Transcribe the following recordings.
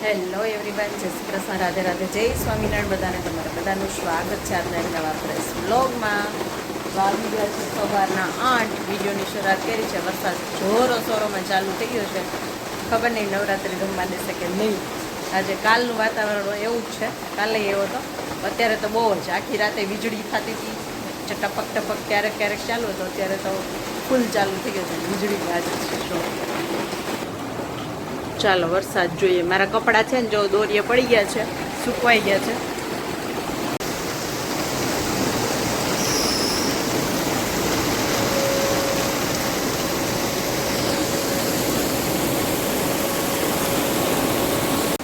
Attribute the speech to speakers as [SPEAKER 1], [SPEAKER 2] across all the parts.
[SPEAKER 1] Hello everyone, જય શ્રી કૃષ્ણ, રાધે રાધે, જય સ્વામિનારાયણ. બધાને તમારા બધાનું સ્વાગત છે આજના એક નવા ફ્રેશ વ્લોગમાં. વાગી ગયા છે સવારના 8. વિડીયોની શરૂઆત કરી છે. વરસાદ જોરો શોરોમાં ચાલુ થઈ ગયો છે. ખબર નહીં નવરાત્રિ રમવા દેશે કે નહીં. આજે કાલનું વાતાવરણ એવું જ છે, કાલે એવો હતો. અત્યારે તો બહુ જ આખી રાતે વીજળી થતી હતી, ટપક ટપક ક્યારેક ક્યારેક ચાલુ હતો. અત્યારે તો ફૂલ ચાલુ થઈ ગયો છે, વીજળી આજે છે. ચાલો વરસાદ જોઈએ. મારા કપડાં છે ને જો દોરીએ પડી ગયા છે, સુકવાઈ ગયા છે.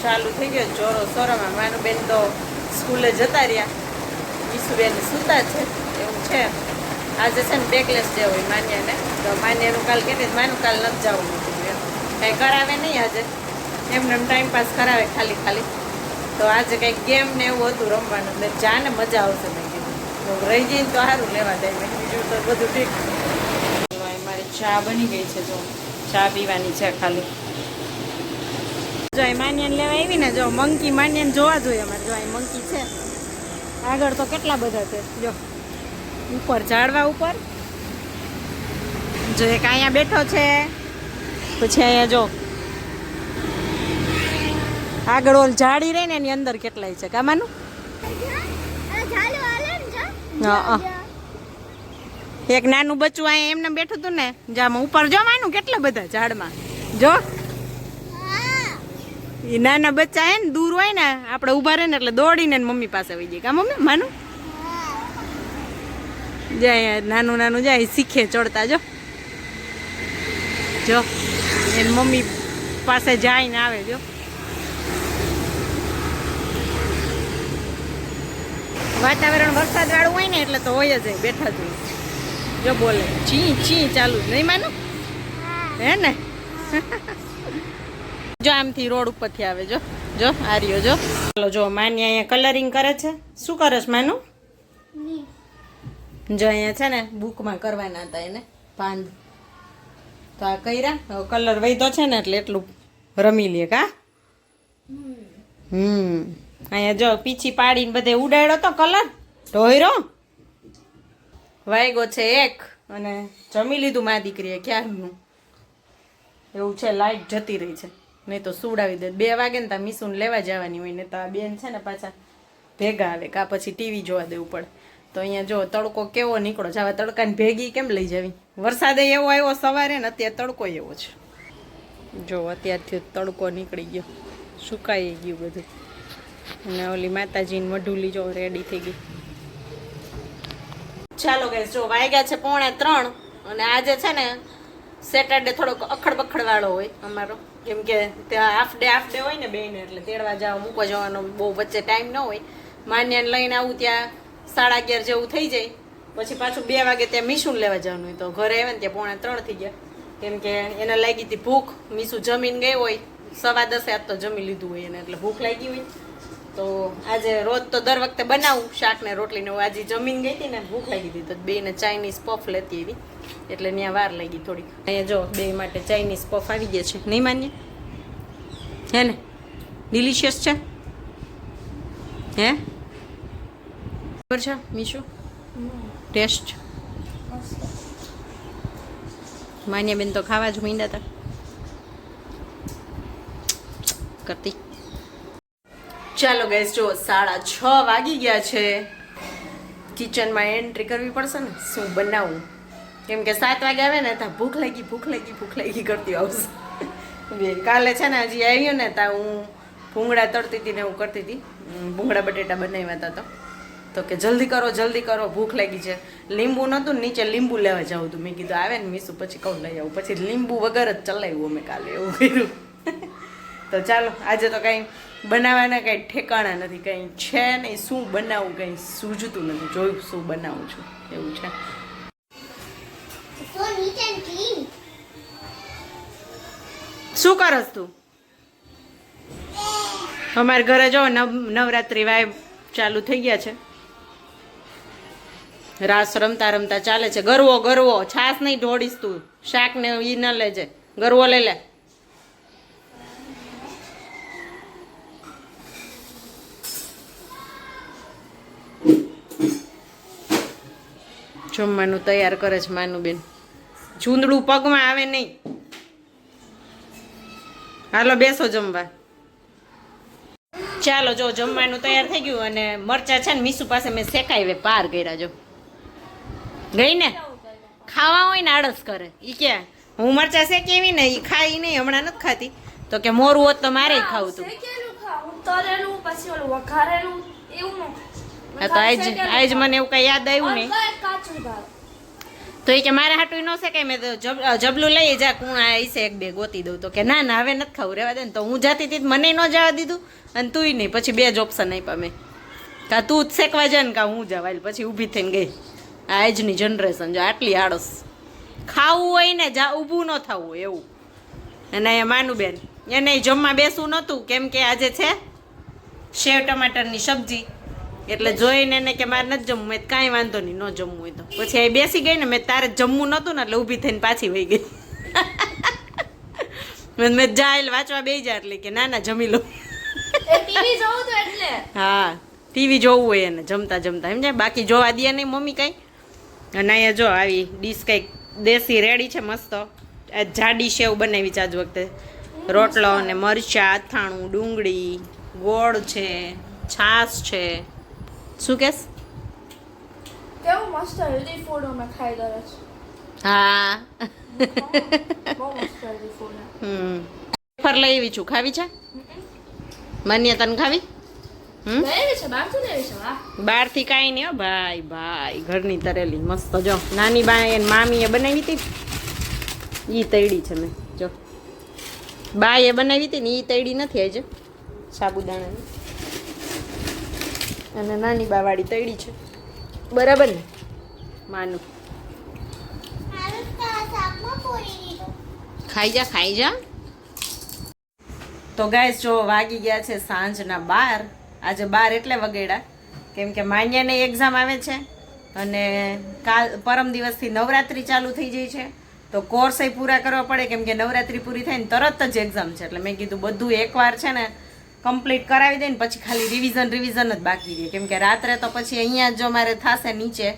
[SPEAKER 1] ચાલુ થઈ ગયો જોરો સોરામાં. માનું બેન તો સ્કૂલે જતા રહ્યા, ઈસુબેન સૂતા છે એવું છે. આજે છે ને બેકલેસ જે હોય માન્યાને, તો માન્યાનું કાલ કે માનું કાલ નથી જવું, કંઈ કરાવે નહીં આજે, એમને ટાઈમ પાસ કરાવે ખાલી ખાલી. તો આજે કંઈક ગેમ ને એવું હતું રમવાનું, એટલે જાને મજા આવશે. મેં કીધું રહી જઈને તો સારું લેવા દે. મેં બીજું તો બધું ઠીક. મારી ચા બની ગઈ છે, જો ચા પીવાની છે ખાલી. જો એ માન્યાને લેવા આવી ને, જો મંકી માન્યાને જોવા જોઈએ અમારે. જો એ મંકી છે આગળ, તો કેટલા બધા છે. જો ઉપર ઝાડવા ઉપર, જો એક અહીંયા બેઠો છે, પછી અહીંયા જો આગળ ઓલ ઝાડી રહી ને એની અંદર કેટલાય છે. કામાનું હા, એક નાનું બચ્ચું અહીંયા એમને બેઠું હતું ને, જામાં ઉપર જો માનું કેટલા બધા ઝાડમાં. જો એ નાના બચ્ચા હે ને, દૂર હોય ને આપણે ઊભા રહે ને એટલે દોડીને મમ્મી પાસે વહી જાય. કા મમ્મી માનું જાય નાનું નાનું જાય, શીખે ચડતા. જો જો એની મમ્મી પાસે જાય ને આવે. જો વાતાવરણ વરસાદ વાળું હોય ને એટલે તો હોય જ બેઠા જ હોય. જો બોલે ચી ચી ચાલુ જ નહીં માનું હે ને. જો આમથી રોડ ઉપરથી આવે. જો જો આ રહ્યો. જો ચાલો જો માની અહીંયા કલરિંગ કરે છે. શું કરે છે માનું? જો અહીંયા છે ને બુકમાં કરવાના હતા એને પાન, તો આ કર્યા. કલર વૈધો છે ને એટલે એટલું રમી લે. કા અહીંયા જો પીછી પાડીને બધે ઉડાડ્યો તો કલર ઢોયરો વાગ્યો છે એક, અને જમી લીધું મારી દીકરીએ ક્યારનું. એવું છે લાઈટ જતી રહી છે, નહીં તો સુવડાવી દે. 2 વાગે ને ત્યાં મીસુને લેવા જવાની હોય ને, તો આ બેન છે ને પાછા ભેગા આવે, કા પછી ટીવી જોવા દેવું પડે. તો અહીંયા જો તડકો કેવો નીકળો છે. હવે તડકાને ભેગી કેમ લઈ જવી? વરસાદે એવો આવ્યો સવારે ને, અત્યારે તડકો એવો છે. જો અત્યારથી તડકો નીકળી ગયો, સુકાઈ ગયું બધું. અને ઓલી માતાજીની મઢુલી જો રેડી થઈ ગઈ. ચાલો ગાઈસ, જો વાગ્યા છે 2:45, અને આજે છે ને સેટરડે થોડોક અખડ બખડ વાળો હોય અમારો, કેમ કે ત્યાં હાફ ડે હોય ને બેને, એટલે તેડવા જવા મૂકવા જવાનો બહુ વચ્ચે ટાઈમ ન હોય. માન્યાને લઈને આવું ત્યાં 11:30 જેવું થઈ જાય. પછી પાછું 2 વાગે ત્યાં મીસુને લેવા જવાનું હોય, તો ઘરે આવે ને ત્યાં 2:45 થઈ ગયા. કેમ કે એને લાગી હતી ભૂખ. મીસુ જમીને ગઈ હોય 10:15, આજ તો જમી લીધું હોય એને, એટલે ભૂખ લાગી હોય. તો આજે રોજ તો દર વખતે બનાવું શાક ને રોટલી ને, આજે જમીન ગઈ હતી ને ભૂખ લાગી હતી, તો બેને ચાઇનીઝ પફ લેતી એવી, એટલે ત્યાં વાર લાગી થોડીક. અહીંયા જો બે માટે ચાઇનીઝ પફ આવી ગયા છે. નહીં માન્ય હે ને? ડિલિશિયસ છે હે? બરાબર છે મીશુ? ટેસ્ટ માન્ય બેન તો ખાવા જ માંડ્યા હતા કરતી. ચાલો ગેસ, જો 6:30 વાગી ગયા છે. કિચનમાં એન્ટ્રી કરવી પડશે ને, શું બનાવું? કેમ કે 7 વાગે આવે ને ત્યાં ભૂખ લાગી કરતી આવશે. કાલે છે ને હજી આવ્યું ને ત્યાં હું ભૂંગળા તળતી હતી ને એવું કરતી હતી. ભૂંગળા બટેટા બનાવ્યા હતા, તો કે જલ્દી કરો ભૂખ લાગી છે. લીંબુ નહોતું, નીચે લીંબુ લેવા જાઉં હતું. મેં કીધું આવે ને મીસુ પછી કહું લઈ આવું. પછી લીંબુ વગર જ ચલાવ્યું અમે કાલે, એવું કર્યું. તો ચાલો આજે તો કંઈ બનાવવાના કંઈ ઠેકાણા નથી, કંઈ છે નહીં. શું બનાવું કંઈ સૂઝતું નથી. જોયું શું બનાવું છું એવું છે. શું કરસ તું? અમારે ઘરે જો નવરાત્રી વાય ચાલુ થઈ ગયા છે. રાસ રમતા રમતા ચાલે છે. ગરવો છાસ નહીં ઢોળીશ તું. શાક ને ઈ ન લેજે, ગરવો લઈ લે. જમવાનું તૈયાર કરે છે માનુબેન. ઝૂંદડું પગમાં આવે નહીં. હાલો બેસો જમવા. ચાલો જો જમવાનું તૈયાર થઈ ગયું અને મરચા છે ને મીસુ પાસે મેં શેકાઈ પાર કર્યા. જો ગઈ ને ખાવા હોય ને આળસ કરે ઈ કે હું મરચા શેકેવી ને ઈ ખાઈ નહીં, હમણાં નથી ખાતી. તો કે મોરું હોત તો મારે ખાવું તું. હા તો આજ મને એવું કઈ યાદ આવ્યું નહીં તો એ કે મારે હાટું ન શેકાય. મેં તો જબલું લઈ જા કુણા ઈસે એક બે ગોતી દઉં. તો કે ના ના હવે નથી ખાવું, રહેવા દે ને. તો હું જાતી હતી મને ન જવા દીધું અને તુંય નહીં. પછી બે જ ઓપ્શન આપ્યા મેં, કા તું જ શેકવા જાય ને કા હું જવા. પછી ઊભી થઈને ગઈ. આજની જનરેશન જો આટલી આળસ. ખાવું હોય ને જા ઊભું ન થવું હોય એવું. અને અહીંયા માનુબેન એને જમવા બેસવું નહોતું કેમ કે આજે છે સેવ ટમાટરની સબ્જી. એટલે જોઈને એને કે મારે નથી જમવું. મેં કાંઈ વાંધો નહીં, ન જમવું હોય તો. પછી એ બેસી ગઈ ને, મેં તારે જમવું નહોતું ને એટલે ઊભી થઈને પાછી વહી ગઈ. મેં જાય વાંચવા બેસી જાય એટલે કે ના ના જમી લો. હા ટીવી જોવું હોય એને જમતા જમતા સમજાય, બાકી જોવા દે નહીં મમ્મી કાંઈ. અને અહીંયા જો આવી ડીશ કંઈક દેશી રેડી છે મસ્ત. જાડી સેવ બનાવી છે આજ વખતે. રોટલો અને મરચાં, અથાણું, ડુંગળી, ગોળ છે, છાશ છે. શું કેસ?
[SPEAKER 2] કેવું મસ્ત હેલ્ધી ફૂડ અમે ખાઈ દરે છે.
[SPEAKER 1] હા
[SPEAKER 2] બહુ મસ્ત હેલ્ધી ફૂડ.
[SPEAKER 1] ફર લઈ આવી છું, ખાવી છે? માન્યતાને ખાવી?
[SPEAKER 2] લેવી છે બહારથી લેવી છે. વાહ
[SPEAKER 1] બહારથી કાંઈ નહીં હો ભાઈ, ભાઈ ઘરની તરેલી મસ્ત. જો નાની બાએ મામીએ બનાવી હતી ઈ તૈડી છે. મેં જો બાએ બનાવી હતી ને ઈ તૈડી નથી આજે સાબુદાણાની, અને નાની બાવાળી તૈડી છે બરાબર ને માનું. ખાઈ જા ખાઈ જા. તો ગાઈસ જો વાગી ગયા છે સાંજના 12. આજે 12 એટલે વગેડા કેમ કે માન્યાને એક્ઝામ આવે છે અને પરમ દિવસથી નવરાત્રિ ચાલુ થઈ જાય છે. તો કોર્સ એ પૂરા કરવા પડે કેમ કે નવરાત્રિ પૂરી થાય ને તરત જ એક્ઝામ છે. એટલે મેં કીધું બધું એકવાર છે ને કમ્પ્લીટ કરાવી દે ને પછી ખાલી રિવિઝન જ બાકી રહે. કેમ કે રાત્રે તો પછી અહીંયા જો મારે થશે નીચે,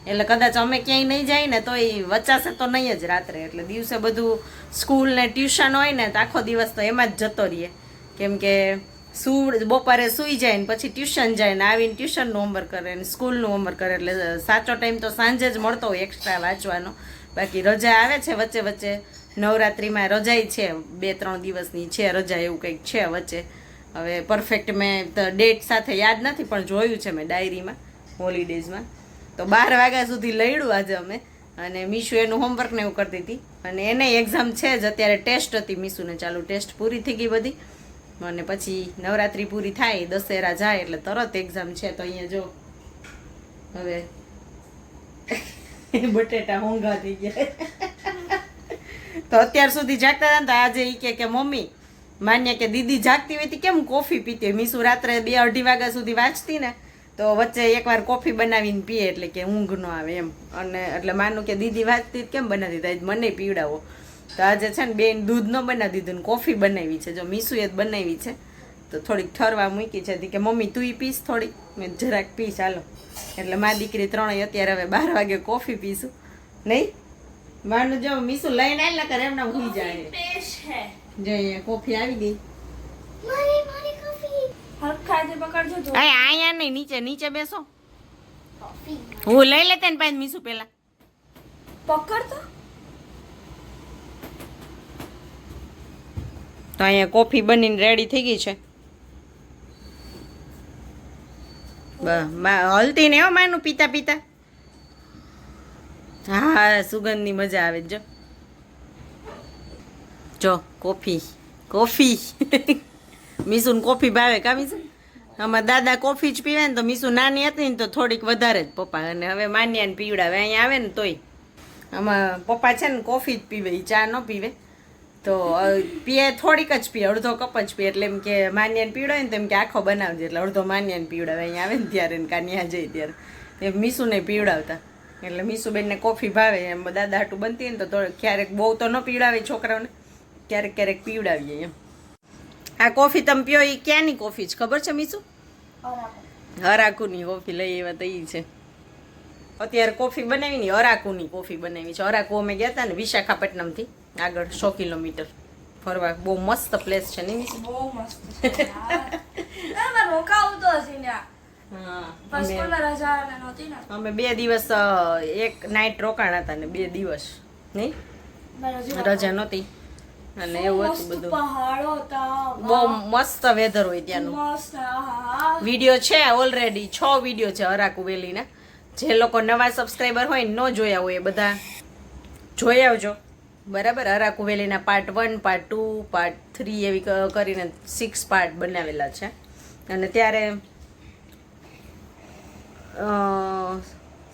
[SPEAKER 1] એટલે કદાચ અમે ક્યાંય નહીં જાય ને તો એ વચાશે તો નહીં જ રાત્રે. એટલે દિવસે બધું સ્કૂલ ને ટ્યુશન હોય ને તો આખો દિવસ તો એમાં જ જતો રહીએ. કેમ કે બપોરે સૂઈ જાય ને પછી ટ્યુશન જાય ને આવીને ટ્યુશનનું હોમવર્ક કરે ને સ્કૂલનું હોમવર્ક કરે. એટલે સાચો ટાઈમ તો સાંજે જ મળતો હોય એક્સ્ટ્રા વાંચવાનો. બાકી રજા આવે છે વચ્ચે વચ્ચે. નવરાત્રિમાં રજાઈ છે 2-3 દિવસની છે રજા, એવું કંઈક છે વચ્ચે. હવે પરફેક્ટ મેં ડેટ સાથે યાદ નથી પણ જોયું છે મેં ડાયરીમાં હોલિડેઝમાં. તો 12 વાગ્યા સુધી લડ્યું આજે અમે. અને મીશુ એનું હોમવર્ક ને એવું કરતી હતી અને એને એક્ઝામ છે જ અત્યારે. ટેસ્ટ હતી મીશુને, ચાલુ ટેસ્ટ પૂરી થઈ ગઈ બધી. અને પછી નવરાત્રિ પૂરી થાય, દશેરા જાય એટલે તરત એક્ઝામ છે. તો અહીંયા જો હવે બટેટા હોંગા થઈ ગયા. તો અત્યાર સુધી જાગતા હતા ને તો આજે એ કે મમ્મી માન્ય કે દીદી જાગતી હોય કેમ કોફી પીતી હોય. મીશુ રાત્રે 2-2:30 વાગ્યા સુધી વાંચતી ને તો વચ્ચે એકવાર કોફી બનાવીને પીએ એટલે કે ઊંઘ ન આવે એમ. અને એટલે માનું કે દીદી વાંચતી કેમ બનાવી દીધી, મને પીવડાવો. તો આજે છે ને બેન દૂધ ન બનાવી દીધું ને કોફી બનાવી છે. જો મીશુએ જ બનાવી છે તો થોડીક ઠરવા મૂકી છે કે મમ્મી તું પીશ થોડીક. મેં જરાક પીશ ચાલો. એટલે મારી દીકરી ત્રણેય અત્યારે હવે 12 વાગે કોફી પીશું નહીં. માનું જો મીશુ લઈને આવેલા કરે એમના ઉઈ જાય. જો અહીંયા કોફી આવી ગઈ. અહીંયા નહીં, નીચે નીચે બેસો. હું લઈ લેતે ને પાછી મીશુ પેલા
[SPEAKER 2] પકડતો.
[SPEAKER 1] તો અહીંયા કોફી બનીને રેડી થઈ ગઈ છે. હલતી ને હો માનું પીતા પીતા. હા સુગંધની મજા આવે. જો કોફી કોફી મીશુને કોફી ભાવે કા મીશુ? આમાં દાદા કોફી જ પીવે ને તો મીશુ નાની હતી ને તો થોડીક વધારે જ પપ્પા, અને હવે માન્યાને પીવડાવે. અહીંયા આવે ને તોય આમાં પપ્પા છે ને કોફી જ પીવે, એ ચા ન પીવે. તો પીએ થોડીક જ પીએ, અડધો કપ જ પીએ. એટલે એમ કે માન્યાને પીવડાવે ને તો એમ કે આખો બનાવજે, એટલે અડધો માન્યાને પીવડાવે. અહીંયા આવે ને ત્યારે ને કાન્યા જાય ત્યારે એમ મીશુને પીવડાવતા. એટલે મીશુબેનને કોફી ભાવે એમ દાદા હાટું બનતી ને તો ક્યારેક બહુ તો ન પીવડાવે છોકરાઓને, ક્યારેક ક્યારેક પીવડાવીએ એમ. આ કોફી તમે પીઓ એ ક્યાંની કોફી છે ખબર છે મીશુ? હરાકુની કોફી લઈ એવા તો એ છે. અત્યારે કોફી બનાવી ને અરાકુની કોફી બનાવી છે. અરાકુ અમે ગયા હતા ને વિશાખાપટ્ટનમથી આગળ 100 કિલોમીટર ફરવા. બહુ મસ્ત પ્લેસ છે ને.
[SPEAKER 2] બહુ મસ્ત છે યાર. એમાં રોકાવું તો હશે ને.
[SPEAKER 1] હા
[SPEAKER 2] પસકોના રજા ને નહોતી ને.
[SPEAKER 1] અમે 2 દિવસ એક નાઈટ રોકાણા હતા ને 2 દિવસ નહીં રજા નહોતી અને એવું હતું બધું.
[SPEAKER 2] પહાડો હતા.
[SPEAKER 1] બહુ મસ્ત વેધર હોય ત્યાંનું.
[SPEAKER 2] મસ્ત. આહા.
[SPEAKER 1] વિડીયો છે ઓલરેડી 6 વિડીયો છે અરાકુ વેલીના. જે લોકો નવા સબસ્ક્રાઈબર હોય ન જોયા હોય એ બધા જોઈ આવજો બરાબર. અરાકુ વેલીના પાર્ટ 1 પાર્ટ 2 પાર્ટ 3 એવી કરીને 6 પાર્ટ બનાવેલા છે. અને ત્યારે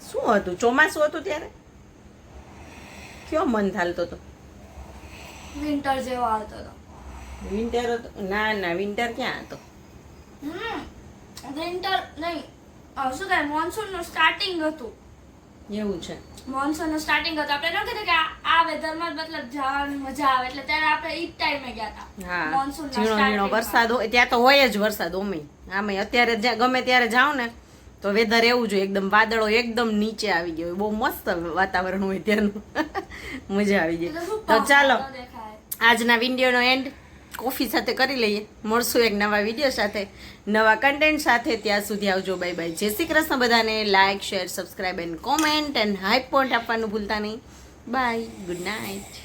[SPEAKER 1] શું હતું, ચોમાસું હતું ત્યારે કયો મન થાલતો હતો.
[SPEAKER 2] વિન્ટર જેવો આવતો હતો.
[SPEAKER 1] વિન્ટર હતો? ના ના વિન્ટર ક્યાં હતો.
[SPEAKER 2] વિન્ટર નહીં શું કહે મોન્સૂન નું સ્ટાર્ટિંગ હતું.
[SPEAKER 1] એવું છે.
[SPEAKER 2] મોન્સૂન નું સ્ટાર્ટિંગ હતું. આપણે ન કીધું કે આ વેધરમાં મતલબ જવાની મજા આવે એટલે ત્યારે આપણે ઈ ટાઈમે ગયા હતા.
[SPEAKER 1] હા
[SPEAKER 2] મોન્સૂન
[SPEAKER 1] ઝીણો ઝીણો વરસાદ હોય ત્યાં તો હોય જ વરસાદ. આમે અત્યારે ગમે ત્યારે જાવ ને તો વેધર એવું જોઈએ એકદમ વાદળો એકદમ નીચે આવી ગયો હોય. બહુ મસ્ત વાતાવરણ હોય ત્યાંનું. મજા આવી જાય. તો ચાલો આજના વિડીયોનો એન્ડ કોફી સાથે કરી લઈએ. મળશું એક નવા વિડીયો સાથે નવા કન્ટેન્ટ સાથે. ત્યાં સુધી આવજો. Bye bye. જય શ્રી કૃષ્ણ બધાને. Like share subscribe and comment and high point આપવાનું ભૂલતા નહીં. બાય. Good night.